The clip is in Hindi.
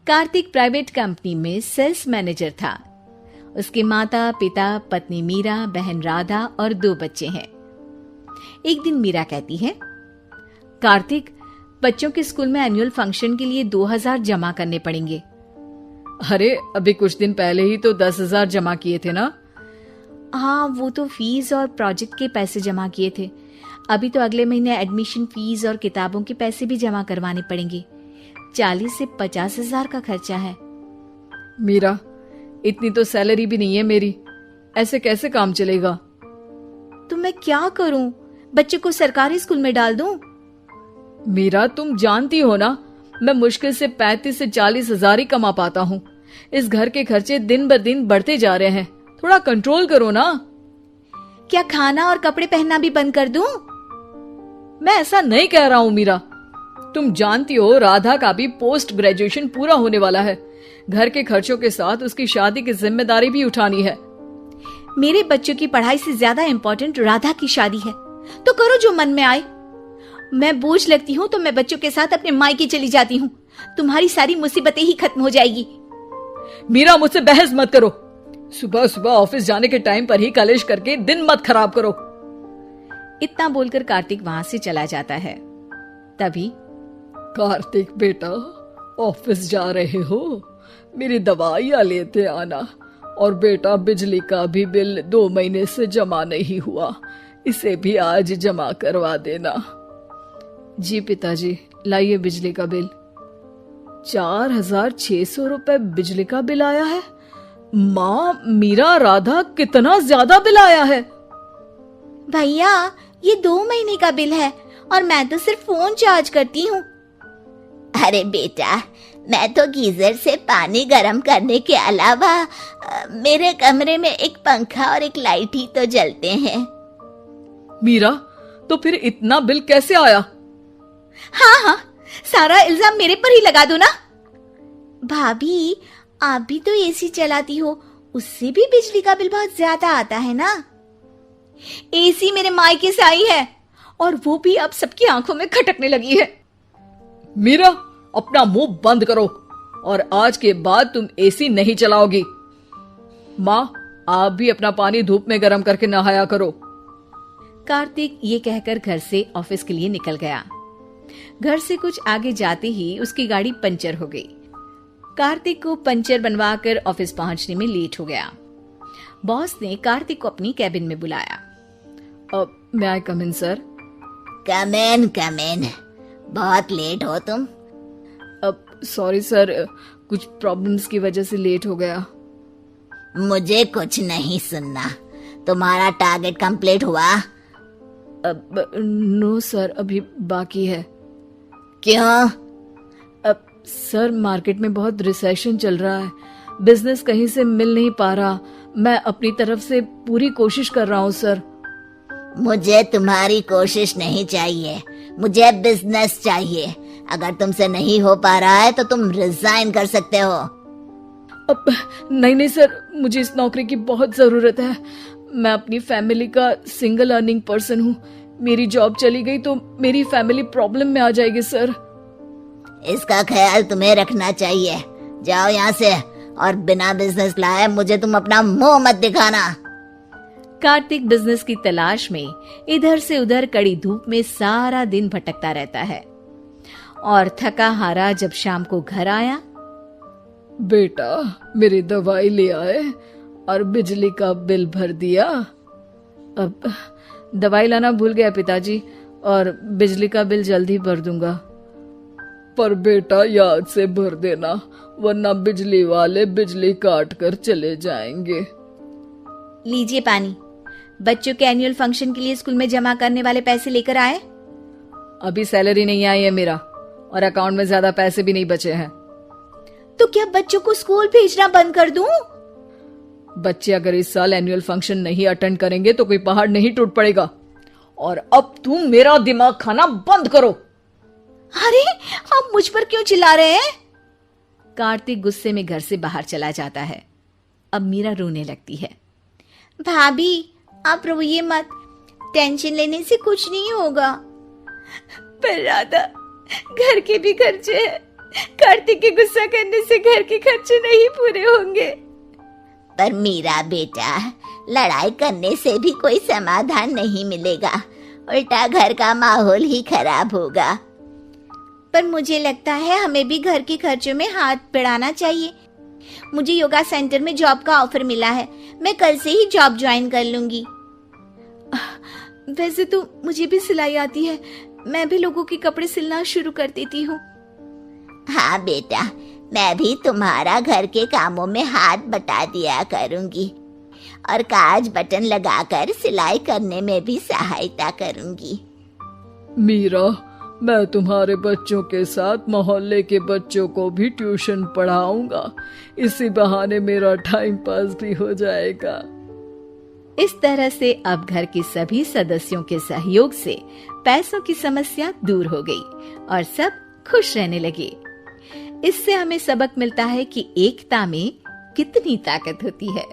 कार्तिक प्राइवेट कंपनी में सेल्स मैनेजर था। उसके माता पिता, पत्नी मीरा, बहन राधा और 2 बच्चे हैं। एक दिन मीरा कहती है, कार्तिक, बच्चों के स्कूल में एनुअल फंक्शन के लिए 2000 जमा करने पड़ेंगे। अरे अभी कुछ दिन पहले ही तो 10,000 जमा किए थे ना। हाँ, वो तो फीस और प्रोजेक्ट के पैसे जमा किए थे। अभी तो अगले महीने एडमिशन फीस और किताबों के पैसे भी जमा करवाने पड़ेंगे। 40 से 50,000 का खर्चा है। मीरा, इतनी तो सैलरी भी नहीं है मेरी, ऐसे कैसे काम चलेगा? तो मैं क्या करूं? बच्चे को सरकारी स्कूल में डाल दूं? मीरा, तुम जानती हो ना, मैं मुश्किल से 35 से 40,000 ही कमा पाता हूँ। इस घर के खर्चे दिन ब दिन बढ़ते जा रहे हैं, थोड़ा कंट्रोल करो ना। क्या खाना और कपड़े पहनना भी बंद कर दूं? मैं ऐसा नहीं कह रहा हूँ मीरा। तुम जानती हो राधा का भी पोस्ट ग्रेजुएशन पूरा होने वाला है। घर के खर्चों के साथ उसकी शादी की जिम्मेदारी भी उठानी है। मेरे बच्चों की पढ़ाई से ज्यादा इम्पोर्टेंट राधा की शादी है, तो करो जो मन में आए। मैं बोझ लगती हूँ तो मैं बच्चों के साथ अपने मायके चली जाती हूँ। तुम्हारी सारी मुसीबतें ही खत्म हो जाएगी। मीरा, मुझसे बहस मत करो। सुबह सुबह ऑफिस जाने के टाइम पर ही कलेश करके दिन मत खराब करो। इतना बोलकर कार्तिक वहां से चला जाता है। तभी, कार्तिक बेटा, ऑफिस जा रहे हो? मेरी दवाइयां लेते आना। और बेटा, बिजली का भी बिल 2 महीने से जमा नहीं हुआ, इसे भी आज जमा करवा देना। जी पिताजी, लाइए बिजली का बिल। 4,600 रुपए बिजली का बिल आया है। माँ, मीरा, राधा, कितना ज्यादा बिल आया है। भैया, ये 2 महीने का बिल है और मैं तो सिर्फ फोन चार्ज करती हूँ। अरे बेटा, मैं तो गीजर से पानी गर्म करने के अलावा मेरे कमरे में एक पंखा और एक लाइट ही तो जलते हैं। मीरा, तो फिर इतना बिल कैसे आया? हाँ, सारा इल्जाम मेरे पर ही लगा दो ना। भाभी, आप भी तो एसी चलाती हो, उससे भी बिजली का बिल बहुत ज्यादा आता है ना। एसी मेरे मायके से आई है और वो भी अब सबकी आंखों में खटकने लगी है। मीरा, अपना मुंह बंद करो और आज के बाद तुम एसी नहीं चलाओगी। माँ, आप भी अपना पानी धूप में गर्म करके नहाया करो। कार्तिक ये कहकर घर से ऑफिस के लिए निकल गया। घर से कुछ आगे जाते ही उसकी गाड़ी पंचर हो गई। कार्तिक को पंचर बनवाकर ऑफिस पहुंचने में लेट हो गया। बॉस ने कार्तिक को अपनी कैबिन में बुलाया। may I come in, sir? Come in. बहुत लेट हो तुम। सॉरी सर, कुछ प्रॉब्लम्स की वजह से लेट हो गया। मुझे कुछ नहीं सुनना। तुम्हारा टारगेट कंप्लीट हुआ? नो सर, अभी बाकी है। क्यों? सर, मार्केट में बहुत रिसेशन चल रहा है, बिजनेस कहीं से मिल नहीं पा रहा। मैं अपनी तरफ से पूरी कोशिश कर रहा हूँ सर। मुझे तुम्हारी कोशिश नहीं चाहिए, मुझे बिजनेस चाहिए। अगर तुमसे नहीं हो पा रहा है तो तुम रिजाइन कर सकते हो। नहीं सर, मुझे इस नौकरी की बहुत जरूरत है। मैं अपनी फैमिली का सिंगल अर्निंग पर्सन हूँ। मेरी जॉब चली गई तो मेरी फैमिली प्रॉब्लम में आ जाएगी सर। इसका ख्याल तुम्हें रखना चाहिए। जाओ यहाँ से और बिना बिजनेस लाए मुझे तुम अपना मुंह मत दिखाना। कार्तिक बिजनेस की तलाश में इधर से उधर कड़ी धूप में सारा दिन भटकता रहता है और थका हारा जब शाम को घर आया, बेटा, मेरी दवाई ले आए और बिजली का बिल भर दिया। अब दवाई लाना भूल गया पिताजी, और बिजली का बिल जल्दी भर दूंगा। पर बेटा, याद से भर देना, वरना बिजली वाले बिजली काट कर चले जाएंगे। लीजिए पानी। बच्चों के एनुअल फंक्शन के लिए स्कूल में जमा करने वाले पैसे लेकर आए? अभी सैलरी नहीं आई है मेरा, और अकाउंट में ज्यादा पैसे भी नहीं बचे हैं। तो क्या बच्चों को स्कूल भेजना बंद कर दूं? बच्चे अगर इस साल एनुअल फंक्शन नहीं अटेंड करेंगे तो कोई पहाड़ नहीं टूट पड़ेगा। और अब तुम मेरा दिमाग खाना बंद करो। अरे, आप मुझ पर क्यों चिल्ला रहे हैं? कार्तिक गुस्से में घर से बाहर चला जाता है। अब मीरा रोने लगती है। भाभी, आप रोइए मत, टेंशन लेने से कुछ नहीं होगा। पर राधा, घर के भी खर्चे हैं, कार्तिक के गुस्सा करने से घर के खर्चे नहीं पूरे होंगे। पर मीरा बेटा, लड़ाई करने से भी कोई समाधान नहीं मिलेगा, उल्टा घर का माहौल ही खराब होगा। पर मुझे लगता है हमें भी घर के खर्चों में हाथ बढ़ाना चाहिए। मुझे योगा सेंटर में जॉब का ऑफर मिला है, मैं कल से ही जॉब ज्वाइन कर लूंगी। वैसे तो मुझे भी सिलाई आती है, मैं भी लोगों के कपड़े सिलना शुरू कर देती हूँ। हाँ बेटा, मैं भी तुम्हारा घर के कामों में हाथ बटा दिया करूंगी और काज बटन लगाकर सिलाई करने में भी सहायता करूंगी। मीरा, मैं तुम्हारे बच्चों के साथ मोहल्ले के बच्चों को भी ट्यूशन पढ़ाऊंगा। इसी बहाने मेरा टाइम पास भी हो जाएगा। इस तरह से अब घर के सभी सदस्यों के सहयोग से पैसों की समस्या दूर हो गई और सब खुश रहने लगे। इससे हमें सबक मिलता है कि एकता में कितनी ताकत होती है।